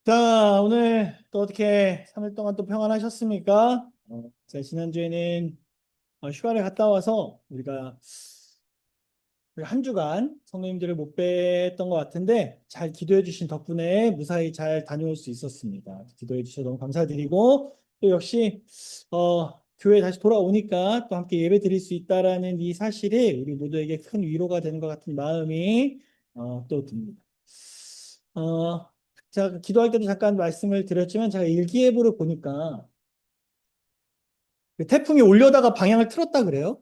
자, 오늘 또 어떻게 3일 동안 또 평안하셨습니까? 제가 지난주에는 휴가를 갔다 와서 우리 한 주간 성도님들을 못 뵀던 것 같은데 잘 기도해 주신 덕분에 무사히 잘 다녀올 수 있었습니다. 기도해 주셔서 너무 감사드리고 또 역시 교회 다시 돌아오니까 또 함께 예배 드릴 수 있다라는 이 사실이 우리 모두에게 큰 위로가 되는 것 같은 마음이 또 듭니다. 어, 제가 기도할 때도 잠깐 말씀을 드렸지만 제가 일기예보를 보니까 그 태풍이 올려다가 방향을 틀었다 그래요.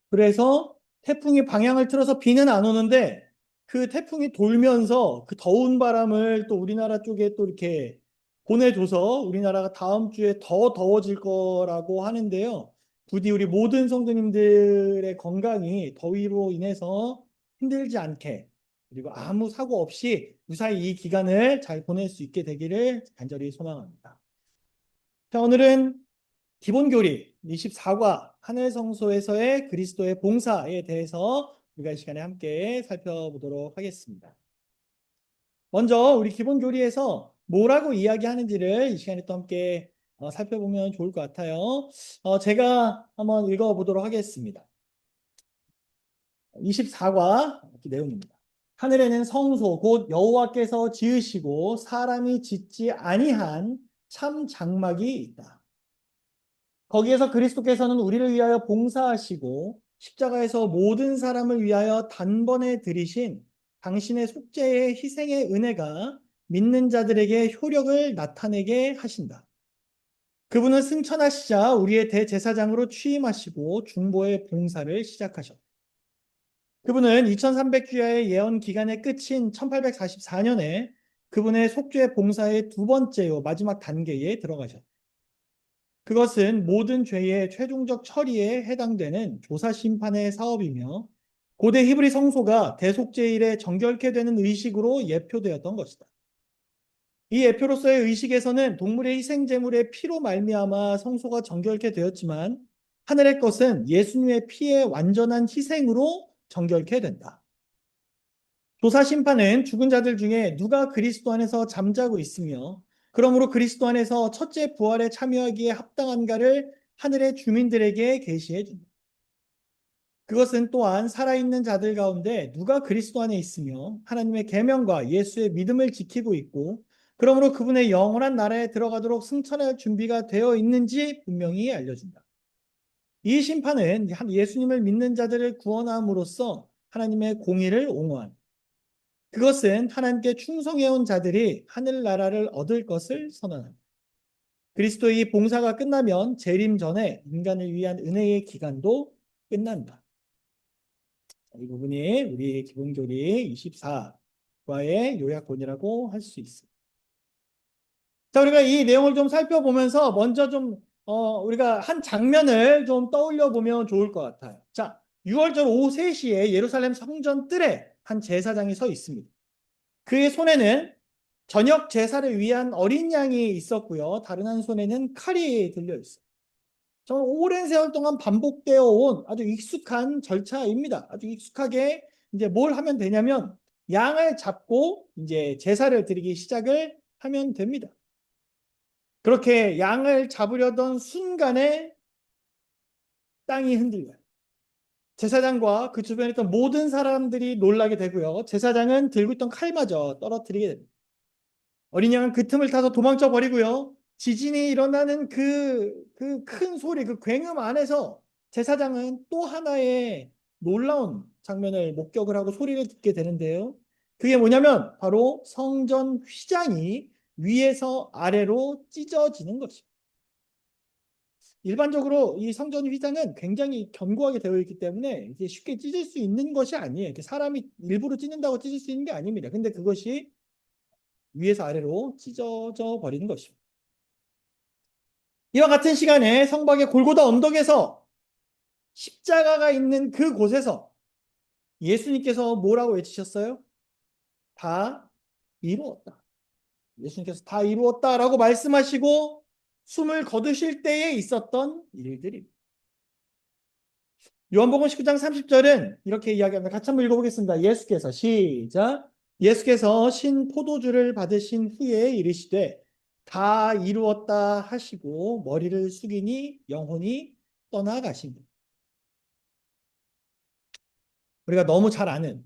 그래서 태풍이 방향을 틀어서 비는 안 오는데 그 태풍이 돌면서 그 더운 바람을 또 우리나라 쪽에 또 이렇게 보내줘서 우리나라가 다음 주에 더 더워질 거라고 하는데요. 부디 우리 모든 성도님들의 건강이 더위로 인해서 힘들지 않게 그리고 아무 사고 없이 무사히 이 기간을 잘 보낼 수 있게 되기를 간절히 소망합니다. 자, 오늘은 기본교리 24과 하늘성소에서의 그리스도의 봉사에 대해서 우리가 이 시간에 함께 살펴보도록 하겠습니다. 먼저 우리 기본교리에서 뭐라고 이야기하는지를 이 시간에 또 함께 살펴보면 좋을 것 같아요. 제가 한번 읽어보도록 하겠습니다. 24과 내용입니다. 하늘에는 성소 곧 여호와께서 지으시고 사람이 짓지 아니한 참 장막이 있다. 거기에서 그리스도께서는 우리를 위하여 봉사하시고 십자가에서 모든 사람을 위하여 단번에 들이신 당신의 속죄의 희생의 은혜가 믿는 자들에게 효력을 나타내게 하신다. 그분은 승천하시자 우리의 대제사장으로 취임하시고 중보의 봉사를 시작하셨다. 그분은 2300주야의 예언 기간의 끝인 1844년에 그분의 속죄 봉사의 두 번째요 마지막 단계에 들어가셨다. 그것은 모든 죄의 최종적 처리에 해당되는 조사 심판의 사업이며 고대 히브리 성소가 대속죄일에 정결케 되는 의식으로 예표되었던 것이다. 이 예표로서의 의식에서는 동물의 희생 제물의 피로 말미암아 성소가 정결케 되었지만 하늘의 것은 예수님의 피의 완전한 희생으로 정결케 된다. 조사 심판은 죽은 자들 중에 누가 그리스도 안에서 잠자고 있으며 그러므로 그리스도 안에서 첫째 부활에 참여하기에 합당한가를 하늘의 주민들에게 계시해 준다. 그것은 또한 살아있는 자들 가운데 누가 그리스도 안에 있으며 하나님의 계명과 예수의 믿음을 지키고 있고 그러므로 그분의 영원한 나라에 들어가도록 승천할 준비가 되어 있는지 분명히 알려준다. 이 심판은 예수님을 믿는 자들을 구원함으로써 하나님의 공의를 옹호한 그것은 하나님께 충성해온 자들이 하늘나라를 얻을 것을 선언합니다. 그리스도의 봉사가 끝나면 재림 전에 인간을 위한 은혜의 기간도 끝난다. 이 부분이 우리 기본교리 24과의 요약본이라고 할 수 있습니다. 자, 우리가 이 내용을 좀 살펴보면서 먼저 우리가 한 장면을 좀 떠올려 보면 좋을 것 같아요. 자, 6월절 오후 3시에 예루살렘 성전 뜰에 한 제사장이 서 있습니다. 그의 손에는 저녁 제사를 위한 어린 양이 있었고요. 다른 한 손에는 칼이 들려 있어요. 정말 오랜 세월 동안 반복되어 온 아주 익숙한 절차입니다. 아주 익숙하게 이제 뭘 하면 되냐면 양을 잡고 이제 제사를 드리기 시작을 하면 됩니다. 그렇게 양을 잡으려던 순간에 땅이 흔들려요. 제사장과 그 주변에 있던 모든 사람들이 놀라게 되고요. 제사장은 들고 있던 칼마저 떨어뜨리게 됩니다. 어린 양은 그 틈을 타서 도망쳐 버리고요. 지진이 일어나는 그 큰 소리, 그 굉음 안에서 제사장은 또 하나의 놀라운 장면을 목격을 하고 소리를 듣게 되는데요. 그게 뭐냐면 바로 성전 휘장이 위에서 아래로 찢어지는 것입니다. 일반적으로 이 성전 휘장은 굉장히 견고하게 되어 있기 때문에 이게 쉽게 찢을 수 있는 것이 아니에요. 이렇게 사람이 일부러 찢는다고 찢을 수 있는 게 아닙니다. 근데 그것이 위에서 아래로 찢어져 버리는 것입니다. 이와 같은 시간에 성박의 골고다 언덕에서 십자가가 있는 그곳에서 예수님께서 뭐라고 외치셨어요? 다 이루었다. 예수님께서 다 이루었다라고 말씀하시고 숨을 거두실 때에 있었던 일들입니다. 요한복음 19장 30절은 이렇게 이야기합니다. 같이 한번 읽어보겠습니다. 예수께서 시작. 예수께서 신 포도주를 받으신 후에 이르시되 다 이루었다 하시고 머리를 숙이니 영혼이 떠나가십니다. 우리가 너무 잘 아는,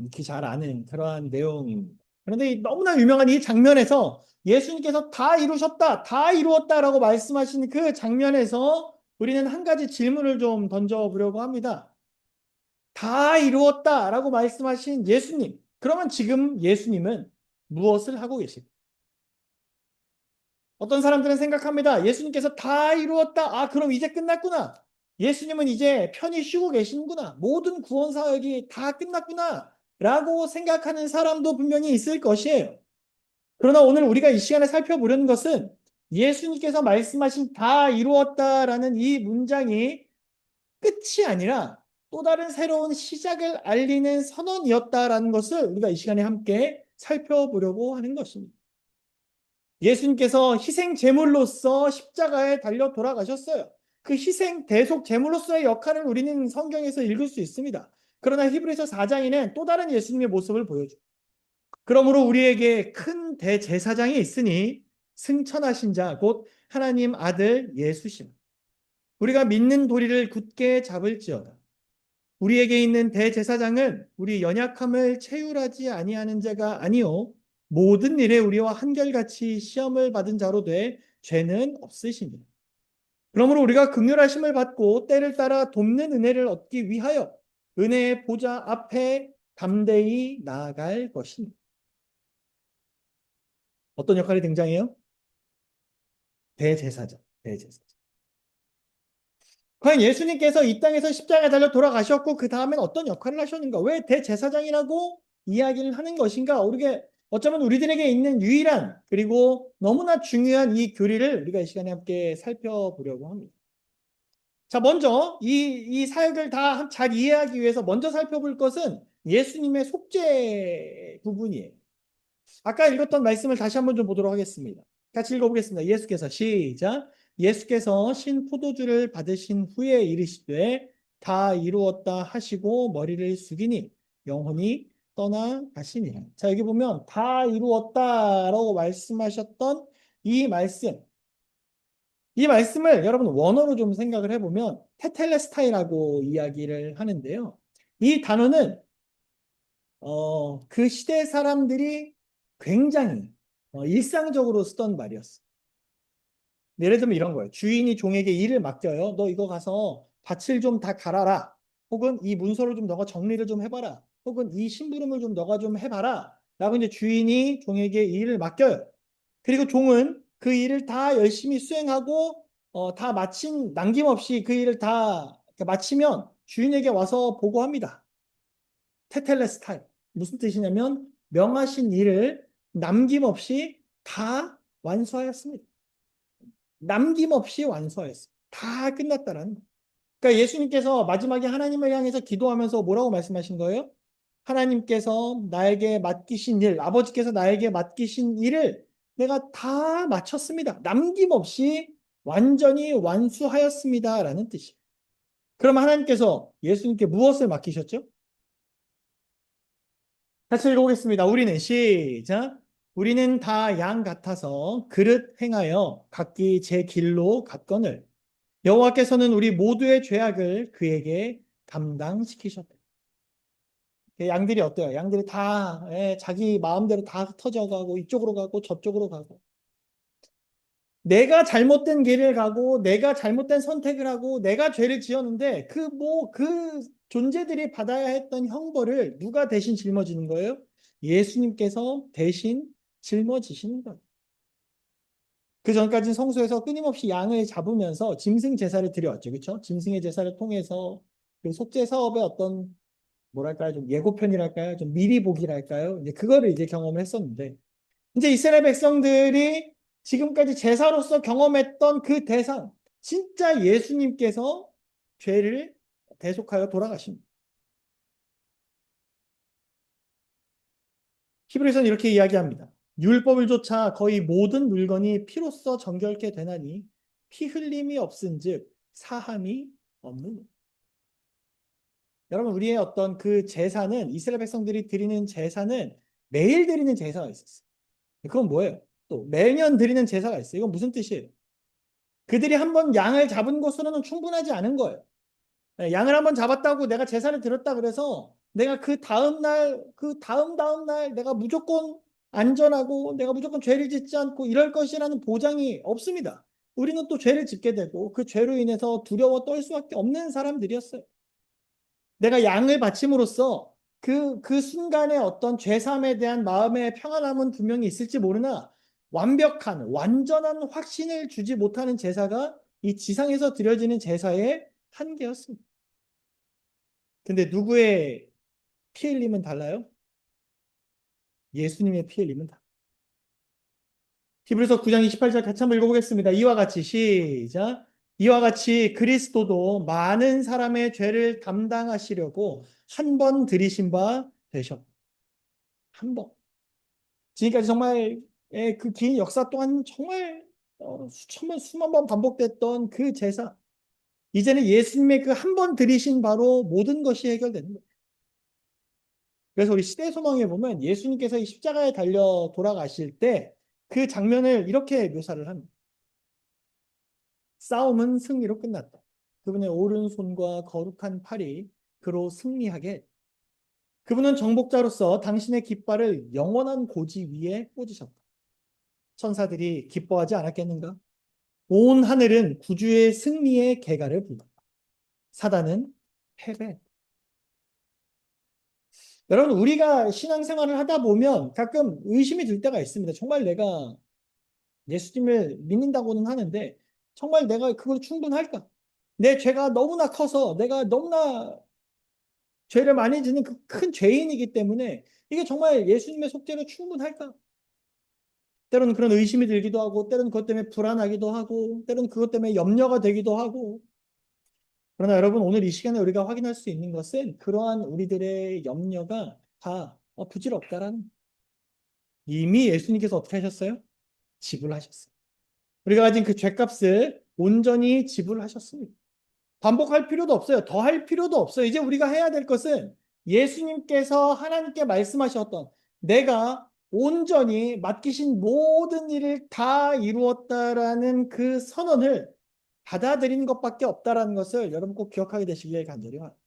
익히 잘 아는 그러한 내용입니다. 그런데 너무나 유명한 이 장면에서 예수님께서 다 이루셨다, 다 이루었다라고 말씀하신 그 장면에서 우리는 한 가지 질문을 좀 던져보려고 합니다. 다 이루었다라고 말씀하신 예수님. 그러면 지금 예수님은 무엇을 하고 계실까요? 어떤 사람들은 생각합니다. 예수님께서 다 이루었다. 아, 그럼 이제 끝났구나. 예수님은 이제 편히 쉬고 계시는구나. 모든 구원 사역이 다 끝났구나. 라고 생각하는 사람도 분명히 있을 것이에요. 그러나 오늘 우리가 이 시간에 살펴보려는 것은 예수님께서 말씀하신 다 이루었다라는 이 문장이 끝이 아니라 또 다른 새로운 시작을 알리는 선언이었다라는 것을 우리가 이 시간에 함께 살펴보려고 하는 것입니다. 예수님께서 희생 제물로서 십자가에 달려 돌아가셨어요. 그 희생 대속 제물로서의 역할을 우리는 성경에서 읽을 수 있습니다. 그러나 히브리서 4장에는 또 다른 예수님의 모습을 보여줍니다. 그러므로 우리에게 큰 대제사장이 있으니 승천하신 자 곧 하나님 아들 예수심. 우리가 믿는 도리를 굳게 잡을지어다. 우리에게 있는 대제사장은 우리 연약함을 체휼하지 아니하는 자가 아니요 모든 일에 우리와 한결같이 시험을 받은 자로 돼 죄는 없으시니. 그러므로 우리가 긍휼하심을 받고 때를 따라 돕는 은혜를 얻기 위하여 은혜의 보좌 앞에 담대히 나아갈 것이니. 어떤 역할이 등장해요? 대제사장. 대제사장. 과연 예수님께서 이 땅에서 십자가에 달려 돌아가셨고 그 다음엔 어떤 역할을 하셨는가? 왜 대제사장이라고 이야기를 하는 것인가? 우리가 어쩌면 우리들에게 있는 유일한 그리고 너무나 중요한 이 교리를 우리가 이 시간에 함께 살펴보려고 합니다. 자, 먼저 이 사역을 다 잘 이해하기 위해서 먼저 살펴볼 것은 예수님의 속죄 부분이에요. 아까 읽었던 말씀을 다시 한번 좀 보도록 하겠습니다. 같이 읽어보겠습니다. 예수께서 시작. 예수께서 신 포도주를 받으신 후에 이르시되 다 이루었다 하시고 머리를 숙이니 영혼이 떠나가시니라. 자, 여기 보면 다 이루었다라고 말씀하셨던 이 말씀. 이 말씀을 여러분 원어로 좀 생각을 해보면 테텔레스타이라고 이야기를 하는데요. 이 단어는 그 시대 사람들이 굉장히 일상적으로 쓰던 말이었어요. 예를 들면 이런 거예요. 주인이 종에게 일을 맡겨요. 너 이거 가서 밭을 좀 다 갈아라. 혹은 이 문서를 좀 너가 정리를 좀 해봐라. 혹은 이 심부름을 좀 너가 좀 해봐라. 라고 이제 주인이 종에게 일을 맡겨요. 그리고 종은 그 일을 다 열심히 수행하고 다 마친 남김없이 그 일을 다 마치면 주인에게 와서 보고합니다. 테텔레스타이. 무슨 뜻이냐면 명하신 일을 남김없이 다 완수하였습니다. 남김없이 완수하였습니다. 다 끝났다라는 거예요. 그러니까 예수님께서 마지막에 하나님을 향해서 기도하면서 뭐라고 말씀하신 거예요? 하나님께서 나에게 맡기신 일, 아버지께서 나에게 맡기신 일을 내가 다 마쳤습니다. 남김없이 완전히 완수하였습니다라는 뜻이에요. 그럼 하나님께서 예수님께 무엇을 맡기셨죠? 같이 읽어보겠습니다. 우리는 시작. 우리는 다 양 같아서 그릇 행하여 각기 제 길로 갔거늘 여호와께서는 우리 모두의 죄악을 그에게 감당시키셨다. 양들이 어때요? 양들이 다 자기 마음대로 다 흩어져가고 이쪽으로 가고 저쪽으로 가고 내가 잘못된 길을 가고 내가 잘못된 선택을 하고 내가 죄를 지었는데 그 존재들이 받아야 했던 형벌을 누가 대신 짊어지는 거예요? 예수님께서 대신 짊어지시는 거예요. 그 전까지는 성소에서 끊임없이 양을 잡으면서 짐승 제사를 드려왔죠. 그렇죠? 짐승의 제사를 통해서 그 속죄 사업의 어떤 뭐랄까요? 좀 예고편이랄까요? 좀 미리 보기랄까요? 이제 그거를 이제 경험을 했었는데 이제 이스라엘 백성들이 지금까지 제사로서 경험했던 그 대상, 진짜 예수님께서 죄를 대속하여 돌아가십니다. 히브리서는 이렇게 이야기합니다. 율법을 조차 거의 모든 물건이 피로써 정결케 되나니 피 흘림이 없은즉 사함이 없는. 여러분 우리의 어떤 그 제사는 이스라엘 백성들이 드리는 제사는 매일 드리는 제사가 있었어요. 그건 뭐예요? 또 매년 드리는 제사가 있어요. 이건 무슨 뜻이에요? 그들이 한번 양을 잡은 것으로는 충분하지 않은 거예요. 양을 한번 잡았다고 내가 제사를 드렸다 그래서 내가 그 다음 날, 그 다음 날 내가 무조건 안전하고 내가 무조건 죄를 짓지 않고 이럴 것이라는 보장이 없습니다. 우리는 또 죄를 짓게 되고 그 죄로 인해서 두려워 떨 수밖에 없는 사람들이었어요. 내가 양을 바침으로써 그 순간에 어떤 죄사함에 대한 마음의 평안함은 분명히 있을지 모르나 완벽한, 완전한 확신을 주지 못하는 제사가 이 지상에서 드려지는 제사의 한계였습니다. 근데 누구의 피 흘림은 달라요? 예수님의 피 흘림은 달라요. 히브리서 9장 28절 같이 한번 읽어보겠습니다. 이와 같이 시작. 이와 같이 그리스도도 많은 사람의 죄를 담당하시려고 한 번 들이신 바 되셨고 한 번. 지금까지 정말 그 긴 역사 동안 정말 수천 번, 수만 번 반복됐던 그 제사. 이제는 예수님의 그 한 번 들이신 바로 모든 것이 해결되는 거예요. 그래서 우리 시대 소망에 보면 예수님께서 이 십자가에 달려 돌아가실 때 그 장면을 이렇게 묘사를 합니다. 싸움은 승리로 끝났다. 그분의 오른손과 거룩한 팔이 그로 승리하게. 그분은 정복자로서 당신의 깃발을 영원한 고지 위에 꽂으셨다. 천사들이 기뻐하지 않았겠는가? 온 하늘은 구주의 승리의 개가를 불렀다. 사단은 패배. 여러분, 우리가 신앙생활을 하다 보면 가끔 의심이 들 때가 있습니다. 정말 내가 예수님을 믿는다고는 하는데 정말 내가 그걸 충분할까? 내 죄가 너무나 커서 내가 너무나 죄를 많이 짓는 그 큰 죄인이기 때문에 이게 정말 예수님의 속죄로 충분할까? 때로는 그런 의심이 들기도 하고 때로는 그것 때문에 불안하기도 하고 때로는 그것 때문에 염려가 되기도 하고 그러나 여러분 오늘 이 시간에 우리가 확인할 수 있는 것은 그러한 우리들의 염려가 다 부질없다라는 이미 예수님께서 어떻게 하셨어요? 지불하셨어요. 우리가 가진 그 죄값을 온전히 지불하셨습니다. 반복할 필요도 없어요. 더 할 필요도 없어요. 이제 우리가 해야 될 것은 예수님께서 하나님께 말씀하셨던 내가 온전히 맡기신 모든 일을 다 이루었다라는 그 선언을 받아들이는 것밖에 없다라는 것을 여러분 꼭 기억하게 되시길 간절히 바랍니다.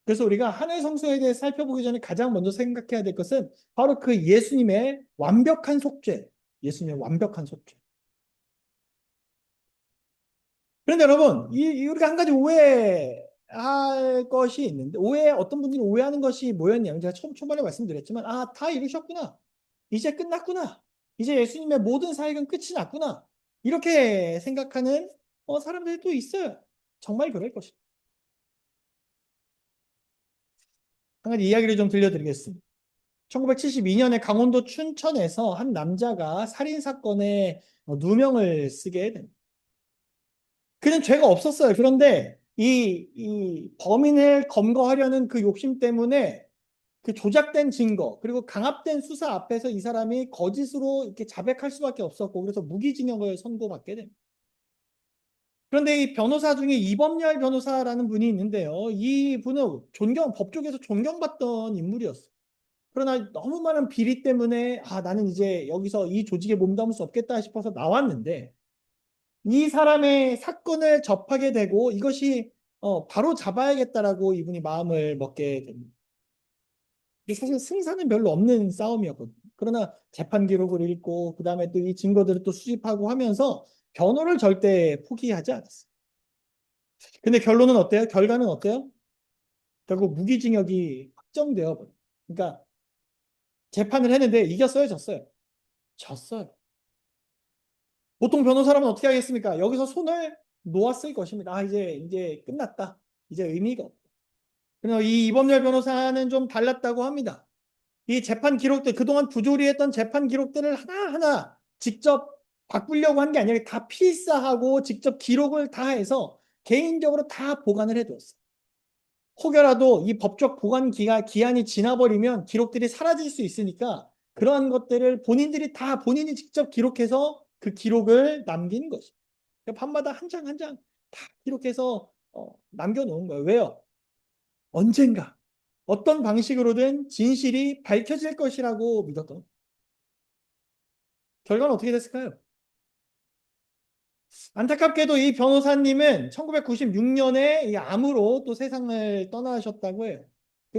그래서 우리가 하나의 성소에 대해 살펴보기 전에 가장 먼저 생각해야 될 것은 바로 그 예수님의 완벽한 속죄, 예수님의 완벽한 속죄. 그런데 여러분, 우리가 한 가지 오해할 것이 있는데, 어떤 분들이 오해하는 것이 뭐였냐면, 제가 초반에 말씀드렸지만, 다 이루셨구나. 이제 끝났구나. 이제 예수님의 모든 사역은 끝이 났구나. 이렇게 생각하는 사람들이 또 있어요. 정말 그럴 것입니다. 한 가지 이야기를 좀 들려드리겠습니다. 1972년에 강원도 춘천에서 한 남자가 살인사건에 누명을 쓰게 됩니다. 그는 죄가 없었어요. 그런데 이 범인을 검거하려는 그 욕심 때문에 그 조작된 증거, 그리고 강압된 수사 앞에서 이 사람이 거짓으로 이렇게 자백할 수밖에 없었고, 그래서 무기징역을 선고받게 됩니다. 그런데 이 변호사 중에 이범열 변호사라는 분이 있는데요. 이 분은 법조계에서 존경받던 인물이었어요. 그러나 너무 많은 비리 때문에, 나는 이제 여기서 이 조직에 몸담을 수 없겠다 싶어서 나왔는데, 이 사람의 사건을 접하게 되고 이것이 바로 잡아야겠다라고 이분이 마음을 먹게 됩니다. 사실 승산은 별로 없는 싸움이었거든요. 그러나 재판 기록을 읽고 그 다음에 또 이 증거들을 또 수집하고 하면서 변호를 절대 포기하지 않았어요. 근데 결론은 어때요? 결과는 어때요? 결국 무기징역이 확정되어 버려요. 그러니까 재판을 했는데 이겼어요, 졌어요? 졌어요. 보통 변호사라면 어떻게 하겠습니까? 여기서 손을 놓았을 것입니다. 이제 끝났다. 이제 의미가 없다. 그래서 이 이범열 변호사는 좀 달랐다고 합니다. 이 재판 기록들, 그동안 부조리했던 재판 기록들을 하나하나 직접 바꾸려고 한 게 아니라 다 필사하고 직접 기록을 다 해서 개인적으로 다 보관을 해두었어요. 혹여라도 이 법적 보관 기한이 지나버리면 기록들이 사라질 수 있으니까 그러한 것들을 본인이 직접 기록해서 그 기록을 남긴 것이죠. 밤마다 한 장 한 장 다 기록해서 남겨놓은 거예요. 왜요? 언젠가 어떤 방식으로든 진실이 밝혀질 것이라고 믿었던 결과는 어떻게 됐을까요? 안타깝게도 이 변호사님은 1996년에 이 암으로 또 세상을 떠나셨다고 해요.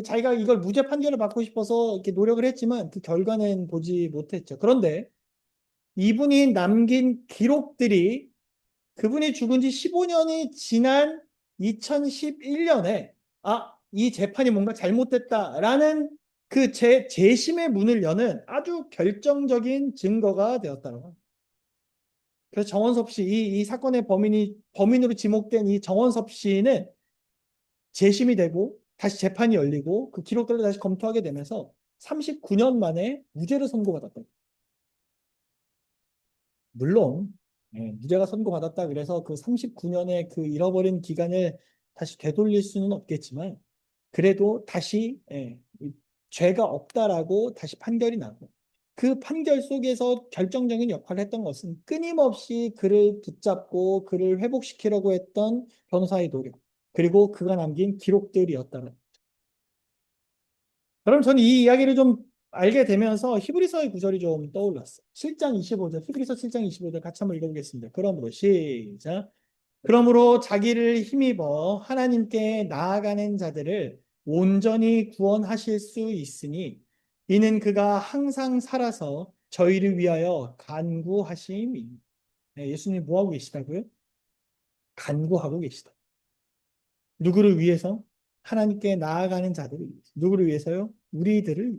자기가 이걸 무죄 판결을 받고 싶어서 이렇게 노력을 했지만 그 결과는 보지 못했죠. 그런데 이분이 남긴 기록들이 그분이 죽은 지 15년이 지난 2011년에 이 재판이 뭔가 잘못됐다라는 그 재심의 문을 여는 아주 결정적인 증거가 되었다는 거예요. 그래서 정원섭 씨, 이 사건의 범인으로 지목된 이 정원섭 씨는 재심이 되고 다시 재판이 열리고 그 기록들을 다시 검토하게 되면서 39년 만에 무죄를 선고받았다. 물론 무죄가 선고받았다 그래서 그 39년의 그 잃어버린 기간을 다시 되돌릴 수는 없겠지만 그래도 다시 죄가 없다라고 다시 판결이 나고 그 판결 속에서 결정적인 역할을 했던 것은 끊임없이 그를 붙잡고 그를 회복시키려고 했던 변호사의 노력 그리고 그가 남긴 기록들이었다는. 그럼 저는 이 이야기를 좀 알게 되면서 히브리서의 구절이 좀 떠올랐어요. 7장 25절, 히브리서 7장 25절 같이 한번 읽어보겠습니다. 그러므로 시작. 그러므로 자기를 힘입어 하나님께 나아가는 자들을 온전히 구원하실 수 있으니 이는 그가 항상 살아서 저희를 위하여 간구하심이. 예수님이 뭐 하고 계시다고요? 간구하고 계시다. 누구를 위해서? 하나님께 나아가는 자들을 위해서. 누구를 위해서요? 우리들을.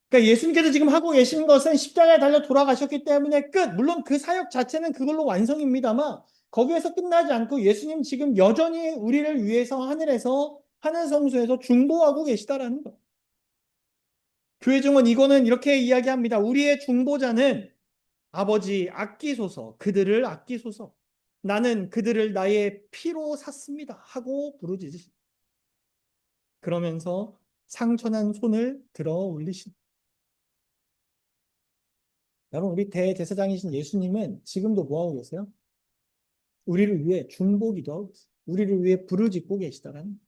그러니까 예수님께서 지금 하고 계신 것은 십자가에 달려 돌아가셨기 때문에 끝. 물론 그 사역 자체는 그걸로 완성입니다만 거기에서 끝나지 않고 예수님 지금 여전히 우리를 위해서 하늘에서 하늘 성소에서 중보하고 계시다라는 거. 교회 증언 이거는 이렇게 이야기합니다. 우리의 중보자는 아버지 아끼소서, 그들을 아끼소서. 나는 그들을 나의 피로 샀습니다. 하고 부르짖으시. 그러면서 상처난 손을 들어 올리신. 여러분, 우리 대제사장이신 예수님은 지금도 뭐 하고 계세요? 우리를 위해 중보기도 하고 있어요. 우리를 위해 부르짖고 계시다라는.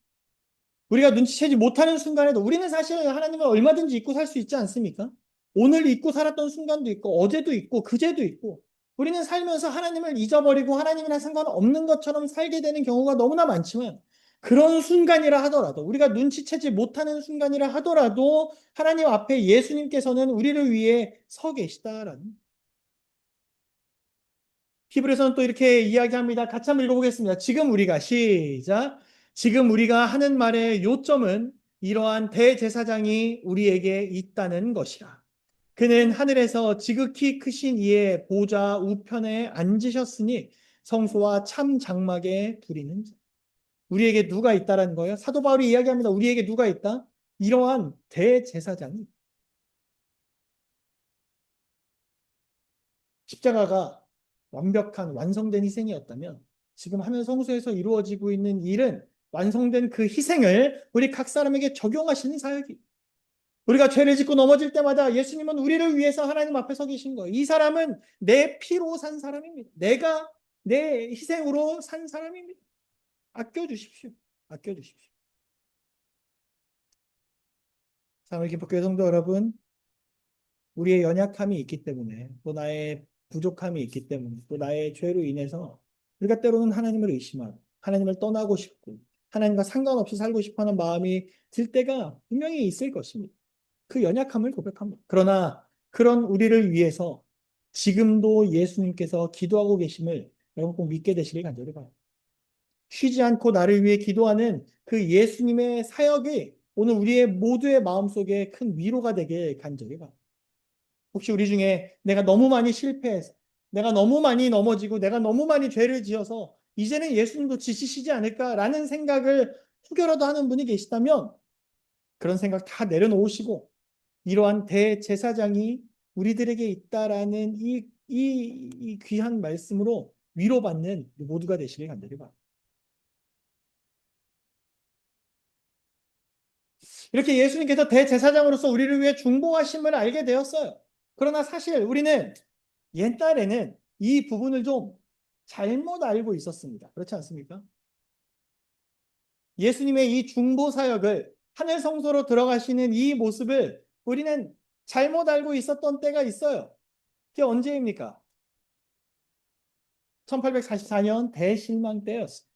우리가 눈치채지 못하는 순간에도 우리는 사실 하나님을 얼마든지 잊고 살 수 있지 않습니까? 오늘 잊고 살았던 순간도 있고 어제도 있고 그제도 있고 우리는 살면서 하나님을 잊어버리고 하나님이랑 상관없는 것처럼 살게 되는 경우가 너무나 많지만 그런 순간이라 하더라도 우리가 눈치채지 못하는 순간이라 하더라도 하나님 앞에 예수님께서는 우리를 위해 서 계시다라는. 히브리서는 또 이렇게 이야기합니다. 같이 한번 읽어보겠습니다. 시작. 지금 우리가 하는 말의 요점은 이러한 대제사장이 우리에게 있다는 것이라. 그는 하늘에서 지극히 크신 이의 보좌 우편에 앉으셨으니 성소와 참 장막에 두리는 자. 우리에게 누가 있다라는 거예요? 사도 바울이 이야기합니다. 우리에게 누가 있다? 이러한 대제사장이. 십자가가 완벽한 완성된 희생이었다면 지금 하늘 성소에서 이루어지고 있는 일은 완성된 그 희생을 우리 각 사람에게 적용하시는 사역이. 우리가 죄를 짓고 넘어질 때마다 예수님은 우리를 위해서 하나님 앞에 서 계신 거예요. 이 사람은 내 피로 산 사람입니다. 내가 내 희생으로 산 사람입니다. 아껴주십시오. 아껴주십시오. 사랑하는 기독교 성도 여러분, 우리의 연약함이 있기 때문에 또 나의 부족함이 있기 때문에 또 나의 죄로 인해서 우리가 때로는 하나님을 의심하고 하나님을 떠나고 싶고 하나님과 상관없이 살고 싶어하는 마음이 들 때가 분명히 있을 것입니다. 그 연약함을 고백합니다. 그러나 그런 우리를 위해서 지금도 예수님께서 기도하고 계심을 여러분 꼭 믿게 되시길 간절히 바랍니다. 쉬지 않고 나를 위해 기도하는 그 예수님의 사역이 오늘 우리의 모두의 마음속에 큰 위로가 되길 간절히 바랍니다. 혹시 우리 중에 내가 너무 많이 실패해서 내가 너무 많이 넘어지고 내가 너무 많이 죄를 지어서 이제는 예수님도 지치시지 않을까라는 생각을 혹여라도 하는 분이 계시다면 그런 생각 다 내려놓으시고 이러한 대제사장이 우리들에게 있다라는 이 귀한 말씀으로 위로받는 모두가 되시길 간절히 바랍니다. 이렇게 예수님께서 대제사장으로서 우리를 위해 중보하심을 알게 되었어요. 그러나 사실 우리는 옛날에는 이 부분을 좀 잘못 알고 있었습니다. 그렇지 않습니까? 예수님의 이 중보 사역을 하늘 성소로 들어가시는 이 모습을 우리는 잘못 알고 있었던 때가 있어요. 그게 언제입니까? 1844년 대실망 때였어요.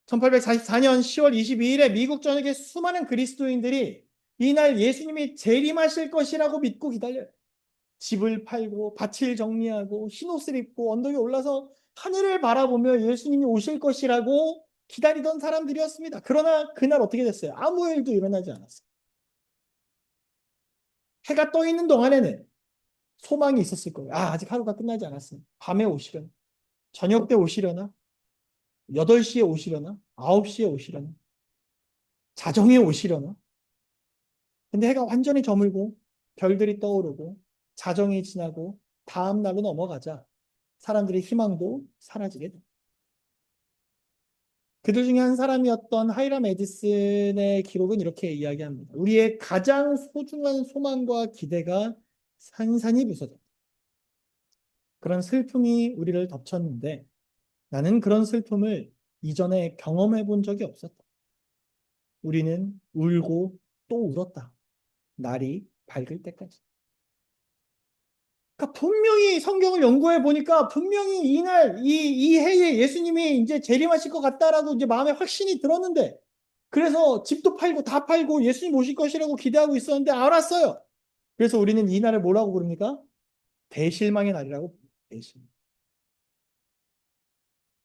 1844년 10월 22일에 미국 전역의 수많은 그리스도인들이 이날 예수님이 재림하실 것이라고 믿고 기다려요. 집을 팔고 밭을 정리하고 흰옷을 입고 언덕에 올라서 하늘을 바라보며 예수님이 오실 것이라고 기다리던 사람들이었습니다. 그러나 그날 어떻게 됐어요? 아무 일도 일어나지 않았어요. 해가 떠 있는 동안에는 소망이 있었을 거예요. 아직 하루가 끝나지 않았어요. 밤에 오시려나? 저녁 때 오시려나? 8시에 오시려나? 9시에 오시려나? 자정에 오시려나? 근데 해가 완전히 저물고 별들이 떠오르고 자정이 지나고 다음 날로 넘어가자 사람들의 희망도 사라지게 됩니다. 그들 중에 한 사람이었던 하이람 에디슨의 기록은 이렇게 이야기합니다. 우리의 가장 소중한 소망과 기대가 산산이 부서졌다. 그런 슬픔이 우리를 덮쳤는데 나는 그런 슬픔을 이전에 경험해 본 적이 없었다. 우리는 울고 또 울었다. 날이 밝을 때까지. 그러니까 분명히 성경을 연구해 보니까 분명히 이날 이 해에 예수님이 이제 재림하실 것 같다라고 이제 마음에 확신이 들었는데 그래서 집도 팔고 다 팔고 예수님 오실 것이라고 기대하고 있었는데 알았어요. 그래서 우리는 이 날을 뭐라고 부릅니까? 대실망의 날이라고 부릅니다. 대실망.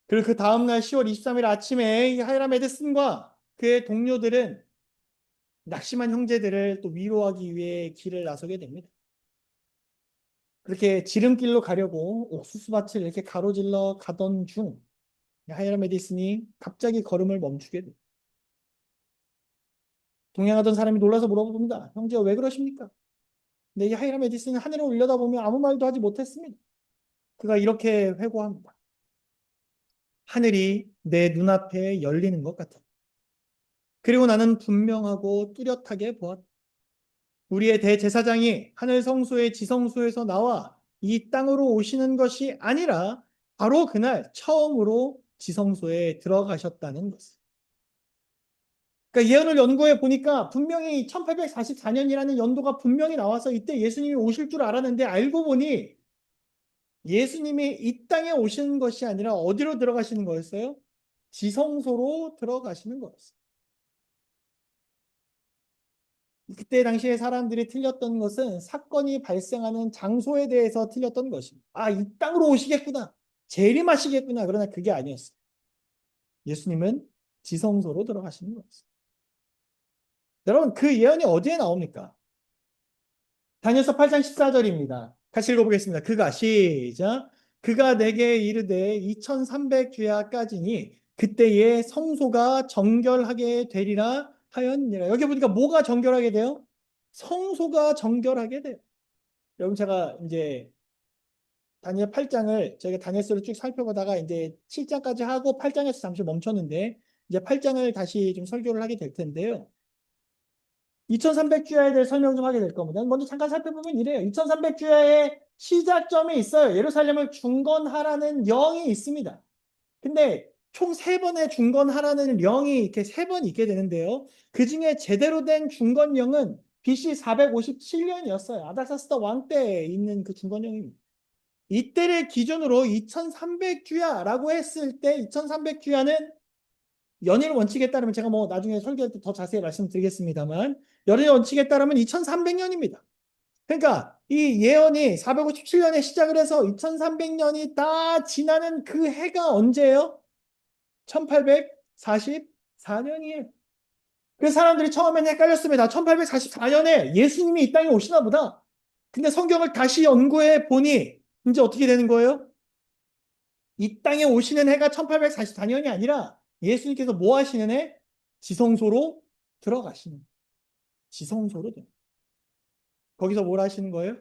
그리고 그 다음날 10월 23일 아침에 이 하이람 에드슨과 그의 동료들은 낙심한 형제들을 또 위로하기 위해 길을 나서게 됩니다. 그렇게 지름길로 가려고 옥수수밭을 이렇게 가로질러 가던 중 하이람 에디슨이 갑자기 걸음을 멈추게 됩니다. 동행하던 사람이 놀라서 물어봅니다. 형제가 왜 그러십니까? 근데 이 하이람 에디슨은 하늘을 올려다보며 아무 말도 하지 못했습니다. 그가 이렇게 회고합니다. 하늘이 내 눈앞에 열리는 것 같아. 그리고 나는 분명하고 뚜렷하게 보았다. 우리의 대제사장이 하늘 성소의 지성소에서 나와 이 땅으로 오시는 것이 아니라 바로 그날 처음으로 지성소에 들어가셨다는 것. 그러니까 예언을 연구해 보니까 분명히 1844년이라는 연도가 분명히 나와서 이때 예수님이 오실 줄 알았는데 알고 보니 예수님이 이 땅에 오시는 것이 아니라 어디로 들어가시는 거였어요? 지성소로 들어가시는 거였어요. 그때 당시에 사람들이 틀렸던 것은 사건이 발생하는 장소에 대해서 틀렸던 것입니다. 이 땅으로 오시겠구나. 재림하시겠구나. 그러나 그게 아니었어요. 예수님은 지성소로 들어가시는 거였어요. 여러분, 그 예언이 어디에 나옵니까? 다니엘서 8장 14절입니다. 같이 읽어보겠습니다. 그가 시작. 그가 내게 이르되 2300주야까지니 그때에 성소가 정결하게 되리라 하였느니라. 여기 보니까 뭐가 정결하게 돼요? 성소가 정결하게 돼요. 여러분 제가 이제 다니엘 8장을 저희가 다니엘서를 쭉 살펴보다가 이제 7장까지 하고 8장에서 잠시 멈췄는데 이제 8장을 다시 좀 설교를 하게 될 텐데요. 2300주야에 대해 설명 좀 하게 될 겁니다. 먼저 잠깐 살펴보면 이래요. 2300주야의 시작점이 있어요. 예루살렘을 중건하라는 영이 있습니다. 근데 총 3번의 중건하라는 영이 이렇게 3번 있게 되는데요. 그 중에 제대로 된 중건령은 BC 457년이었어요. 아닥사스다 왕 때 있는 그 중건령입니다. 이때를 기준으로 2300주야라고 했을 때 2300주야는 연일 원칙에 따르면 제가 뭐 나중에 설교할 때 더 자세히 말씀드리겠습니다만 연일 원칙에 따르면 2300년입니다. 그러니까 이 예언이 457년에 시작을 해서 2300년이 다 지나는 그 해가 언제예요? 1844년이에요. 그래서 사람들이 처음에는 헷갈렸습니다. 1844년에 예수님이 이 땅에 오시나 보다. 근데 성경을 다시 연구해 보니 이제 어떻게 되는 거예요? 이 땅에 오시는 해가 1844년이 아니라 예수님께서 뭐 하시는 해? 지성소로 들어가시는. 지성소로 들어가시는. 거기서 뭘 하시는 거예요?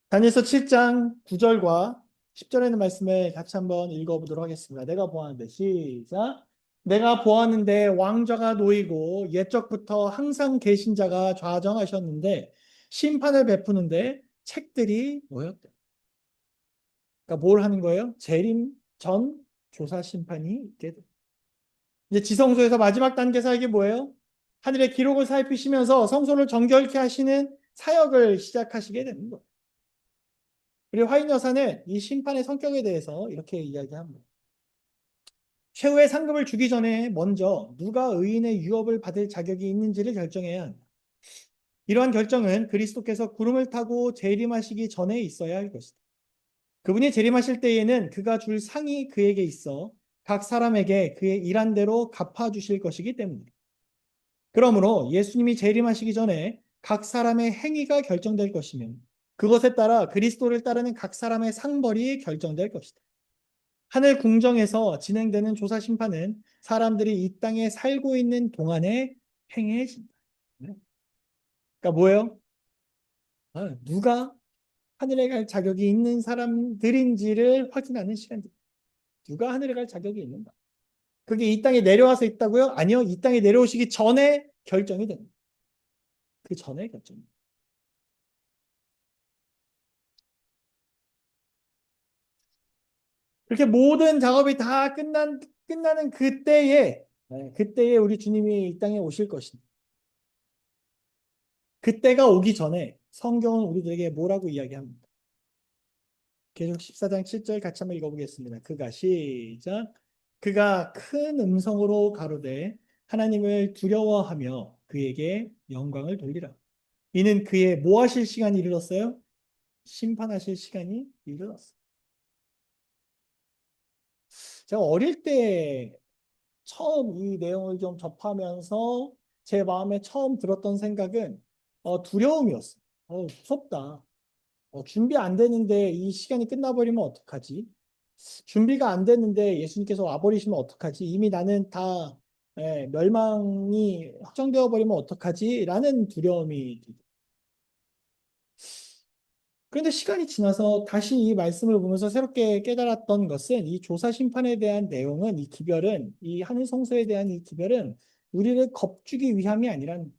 다니엘서 7장 9절과 10절에 있는 말씀을 같이 한번 읽어보도록 하겠습니다. 내가 보았는데 시작. 내가 보았는데 왕좌가 놓이고 옛적부터 항상 계신 자가 좌정하셨는데 심판을 베푸는데 책들이 모였대. 그러니까 뭘 하는 거예요? 전 조사 심판이 있게 됩니다. 이제 지성소에서 마지막 단계 사역이 뭐예요? 하늘의 기록을 살피시면서 성소를 정결케 하시는 사역을 시작하시게 되는 거예요. 그리고 화인 여사는 이 심판의 성격에 대해서 이렇게 이야기합니다. 최후의 상급을 주기 전에 먼저 누가 의인의 유업을 받을 자격이 있는지를 결정해야 합니다. 이러한 결정은 그리스도께서 구름을 타고 재림하시기 전에 있어야 할 것이다. 그분이 재림하실 때에는 그가 줄 상이 그에게 있어 각 사람에게 그의 일한 대로 갚아주실 것이기 때문이다. 그러므로 예수님이 재림하시기 전에 각 사람의 행위가 결정될 것이며 그것에 따라 그리스도를 따르는 각 사람의 상벌이 결정될 것이다. 하늘 궁정에서 진행되는 조사 심판은 사람들이 이 땅에 살고 있는 동안에 행해진다. 네. 그러니까 뭐예요? 누가 하늘에 갈 자격이 있는 사람들인지를 확인하는 시간들. 누가 하늘에 갈 자격이 있는가? 그게 이 땅에 내려와서 있다고요? 아니요. 이 땅에 내려오시기 전에 결정이 됩니다. 그 전에 결정입니다. 그렇게 모든 작업이 다 끝나는 그때에, 그때에 우리 주님이 이 땅에 오실 것입니다. 그때가 오기 전에 성경은 우리들에게 뭐라고 이야기합니다. 계속 14장 7절 같이 한번 읽어보겠습니다. 시작. 그가 큰 음성으로 가로되 하나님을 두려워하며 그에게 영광을 돌리라. 이는 그의 뭐 하실 시간이 이르렀어요? 심판하실 시간이 이르렀어요. 제가 어릴 때 처음 이 내용을 좀 접하면서 제 마음에 처음 들었던 생각은 두려움이었어요. 무섭다. 준비 안 되는데 이 시간이 끝나버리면 어떡하지? 준비가 안 됐는데 예수님께서 와버리시면 어떡하지? 이미 나는 다 멸망이 확정되어 버리면 어떡하지? 라는 두려움이. 그런데 시간이 지나서 다시 이 말씀을 보면서 새롭게 깨달았던 것은 이 조사 심판에 대한 내용은 이 기별은 이 하늘 성소에 대한 이 기별은 우리를 겁주기 위함이 아니란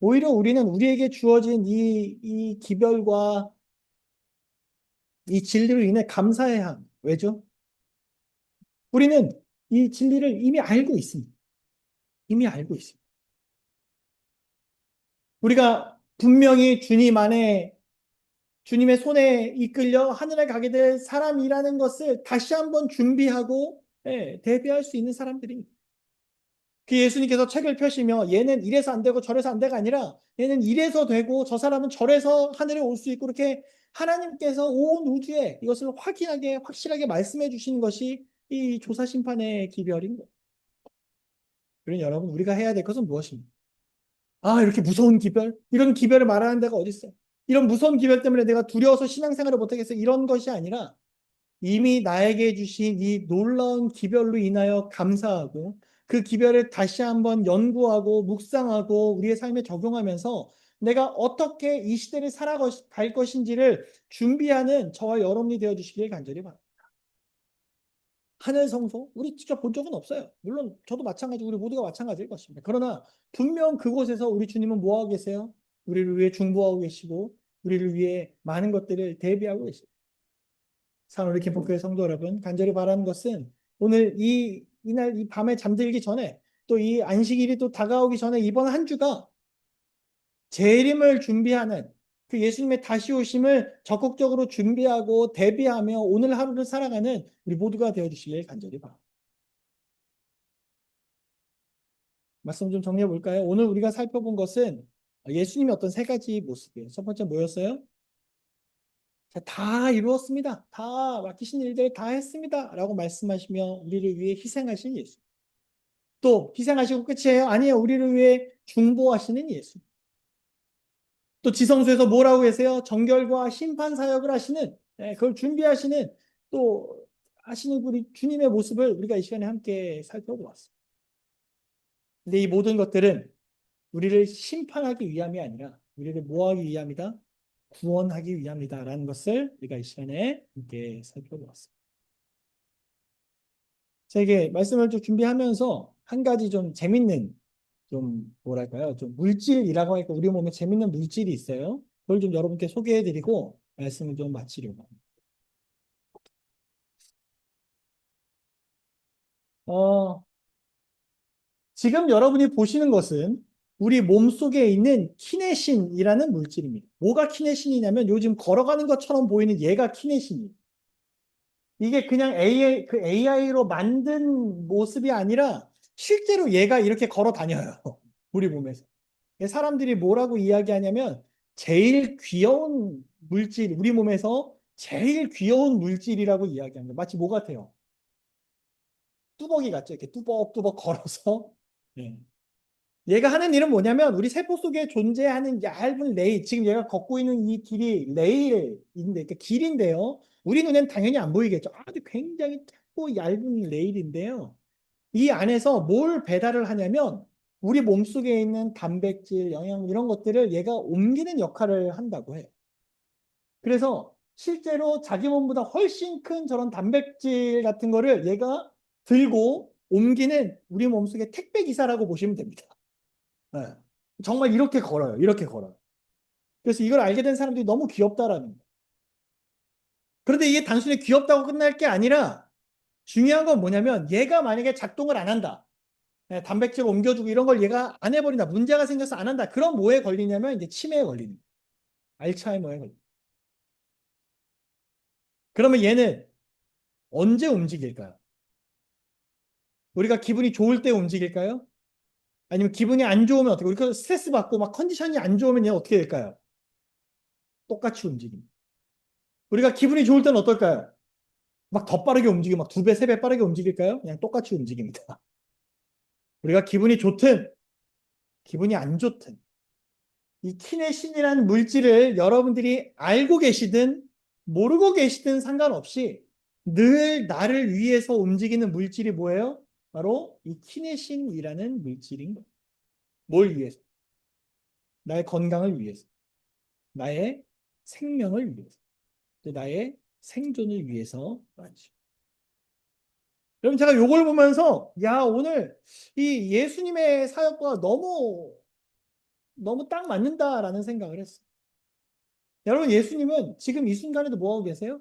오히려 우리는 우리에게 주어진 이 기별과 이 진리로 인해 감사해야 함. 왜죠? 우리는 이 진리를 이미 알고 있습니다. 이미 알고 있습니다. 우리가 분명히 주님의 손에 이끌려 하늘에 가게 될 사람이라는 것을 다시 한번 준비하고 대비할 수 있는 사람들입니다. 그 예수님께서 책을 펴시며 얘는 이래서 안 되고 저래서 안 돼가 아니라 얘는 이래서 되고 저 사람은 저래서 하늘에 올 수 있고 그렇게 하나님께서 온 우주에 이것을 확실하게 말씀해 주시는 것이 이 조사 심판의 기별인 거예요. 그러니 여러분 우리가 해야 될 것은 무엇입니까? 이렇게 무서운 기별? 이런 기별을 말하는 데가 어디 있어요? 이런 무서운 기별 때문에 내가 두려워서 신앙생활을 못하겠어. 이런 것이 아니라 이미 나에게 주신 이 놀라운 기별로 인하여 감사하고 그 기별을 다시 한번 연구하고 묵상하고 우리의 삶에 적용하면서 내가 어떻게 이 시대를 살아갈 것인지를 준비하는 저와 여러분이 되어 주시길 간절히 바랍니다. 하늘 성소 우리 직접 본 적은 없어요. 물론 저도 마찬가지고 우리 모두가 마찬가지일 것입니다. 그러나 분명 그곳에서 우리 주님은 뭐 하고 계세요? 우리를 위해 중보하고 계시고 우리를 위해 많은 것들을 대비하고 계십니다. 사랑하는 캠프교회 성도 여러분, 간절히 바라는 것은 오늘 이날 이 밤에 잠들기 전에 또 이 안식일이 또 다가오기 전에 이번 한 주가 재림을 준비하는 그 예수님의 다시 오심을 적극적으로 준비하고 대비하며 오늘 하루를 살아가는 우리 모두가 되어 주시길 간절히 바랍니다. 말씀 좀 정리해 볼까요? 오늘 우리가 살펴본 것은 예수님의 어떤 세 가지 모습이에요. 첫 번째 뭐였어요? 자, 다 이루었습니다. 다 맡기신 일들 다 했습니다. 라고 말씀하시며 우리를 위해 희생하신 예수. 또 희생하시고 끝이에요? 아니에요. 우리를 위해 중보하시는 예수. 또 지성소에서 뭐라고 계세요? 정결과 심판 사역을 하시는 그걸 준비하시는 또 하시는 우리 주님의 모습을 우리가 이 시간에 함께 살펴보았습니다. 근데 이 모든 것들은 우리를 심판하기 위함이 아니라 우리를 뭐하기 위함이다? 구원하기 위함이다라는 것을 우리가 이 시간에 함께 살펴보았습니다. 제게 말씀을 좀 준비하면서 한 가지 좀 재밌는 좀 뭐랄까요? 좀 물질이라고 하니까 우리 몸에 재밌는 물질이 있어요. 그걸 좀 여러분께 소개해드리고 말씀을 좀 마치려고 합니다. 어, 지금 여러분이 보시는 것은 우리 몸 속에 있는 키네신이라는 물질입니다. 뭐가 키네신이냐면 요즘 걸어가는 것처럼 보이는 얘가 키네신이에요. 이게 그냥 AI로 만든 모습이 아니라 실제로 얘가 이렇게 걸어 다녀요. 우리 몸에서. 사람들이 뭐라고 이야기하냐면 제일 귀여운 물질, 우리 몸에서 제일 귀여운 물질이라고 이야기합니다. 마치 뭐 같아요? 뚜벅이 같죠? 이렇게 뚜벅뚜벅 걸어서. 네. 얘가 하는 일은 뭐냐면 우리 세포 속에 존재하는 얇은 레일, 지금 얘가 걷고 있는 이 길이 레일인데, 그러니까 길인데요. 우리 눈엔 당연히 안 보이겠죠. 아주 굉장히 작고 얇은 레일인데요. 이 안에서 뭘 배달을 하냐면 우리 몸속에 있는 단백질, 영양 이런 것들을 얘가 옮기는 역할을 한다고 해요. 그래서 실제로 자기 몸보다 훨씬 큰 저런 단백질 같은 거를 얘가 들고 옮기는 우리 몸속의 택배 기사라고 보시면 됩니다. 네. 정말 이렇게 걸어요. 이렇게 걸어요. 그래서 이걸 알게 된 사람들이 너무 귀엽다라는 거예요. 그런데 이게 단순히 귀엽다고 끝날 게 아니라 중요한 건 뭐냐면 얘가 만약에 작동을 안 한다. 네, 단백질 옮겨주고 이런 걸 얘가 안 해버린다. 문제가 생겨서 안 한다. 그럼 뭐에 걸리냐면 이제 치매에 걸리는 거예요. 알츠하이머에 걸리는 거예요. 그러면 얘는 언제 움직일까요? 우리가 기분이 좋을 때 움직일까요? 아니면 기분이 안 좋으면 어떻게? 우리가 스트레스 받고 막 컨디션이 안 좋으면 얘 어떻게 될까요? 똑같이 움직입니다. 우리가 기분이 좋을 때는 어떨까요? 막 더 빠르게 움직이고 막 두 배, 세 배 빠르게 움직일까요? 그냥 똑같이 움직입니다. 우리가 기분이 좋든 기분이 안 좋든 이 키네신이라는 물질을 여러분들이 알고 계시든 모르고 계시든 상관없이 늘 나를 위해서 움직이는 물질이 뭐예요? 바로 이 키네신이라는 물질인 거예요. 뭘 위해서? 나의 건강을 위해서, 나의 생명을 위해서, 나의 생존을 위해서 말이죠. 여러분 제가 요걸 보면서 야 오늘 이 예수님의 사역과 너무 너무 딱 맞는다라는 생각을 했어요. 여러분 예수님은 지금 이 순간에도 뭐 하고 계세요?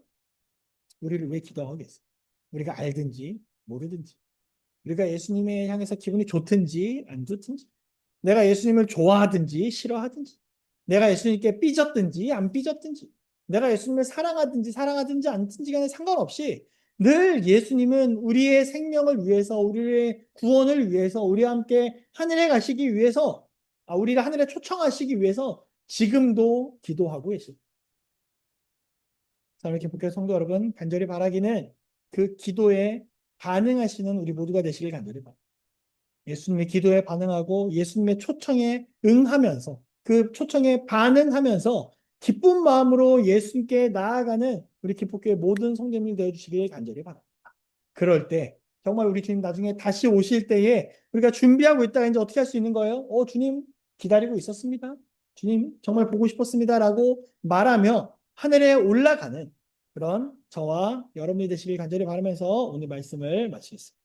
우리를 왜 기도하고 계세요? 우리가 알든지 모르든지 우리가 예수님에 향해서 기분이 좋든지 안 좋든지 내가 예수님을 좋아하든지 싫어하든지 내가 예수님께 삐졌든지 안 삐졌든지 내가 예수님을 사랑하든지 않든지 간에 상관없이 늘 예수님은 우리의 생명을 위해서 우리의 구원을 위해서 우리와 함께 하늘에 가시기 위해서 우리를 하늘에 초청하시기 위해서 지금도 기도하고 계십니다. 사랑하는 기독교 성도 여러분, 간절히 바라기는 그 기도에 반응하시는 우리 모두가 되시길 간절히 바랍니다. 예수님의 기도에 반응하고 예수님의 초청에 응하면서 그 초청에 반응하면서 기쁜 마음으로 예수님께 나아가는 우리 기독교의 모든 성도님이 되어주시길 간절히 바랍니다. 그럴 때 정말 우리 주님 나중에 다시 오실 때에 우리가 준비하고 있다가 이제 어떻게 할 수 있는 거예요? 주님 기다리고 있었습니다. 주님 정말 보고 싶었습니다. 라고 말하며 하늘에 올라가는 그런 저와 여러분이 되시길 간절히 바라면서 오늘 말씀을 마치겠습니다.